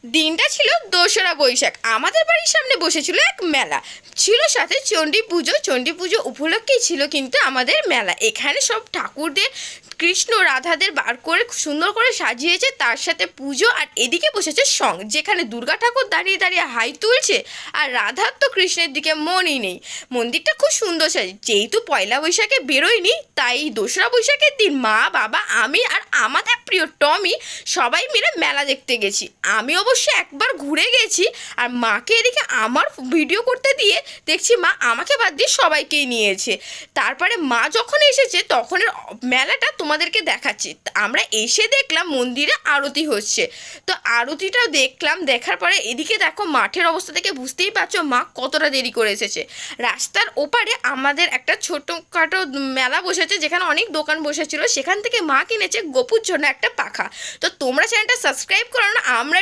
দিনটা ছিল ২রা বৈশাখ। আমাদের বাড়ির সামনে বসেছিল এক মেলা, ছিল সাথে চণ্ডী পুজো উপলক্ষেই ছিল কিন্তু আমাদের মেলা। এখানে সব ঠাকুরদের, কৃষ্ণ রাধাদের বার করে সুন্দর করে সাজিয়েছে, তার সাথে পুজো। আর এদিকে বসেছে সং, যেখানে দুর্গা ঠাকুর দাঁড়িয়ে দাঁড়িয়ে হাই তুলছে, আর রাধার তো কৃষ্ণের দিকে মনই নেই। মন্দিরটা খুব সুন্দর সাজে। যেহেতু পয়লা বৈশাখে বেরোয়নি, তাই ২রা বৈশাখের দিন মা, বাবা, আমি আর আমাদের প্রিয় টমি সবাই মিলে মেলা দেখতে গেছি। আমি অবশ্য একবার ঘুরে গেছি, আর মাকে এদিকে আমার ভিডিও করতে দিয়ে দেখছি মা আমাকে বাদ দিয়ে সবাইকেই নিয়েছে। তারপরে মা যখন এসেছে তখন মেলাটা তোমাদেরকে দেখাচ্ছি। আমরা এসে দেখলাম মন্দিরে আরতি হচ্ছে, তো আরতিটাও দেখলাম। দেখার পরে এদিকে দেখো মাঠের অবস্থা থেকে বুঝতেই পারছো মা কতটা দেরি করে এসেছে। রাস্তার ওপারে আমাদের একটা ছোটোখাটো মেলা বসেছে, যেখানে অনেক দোকান বসেছিল। সেখান থেকে মা কিনেছে গপুর জন্য একটা পাখা। তো তোমরা চ্যানেলটা সাবস্ক্রাইব করো না, আমরা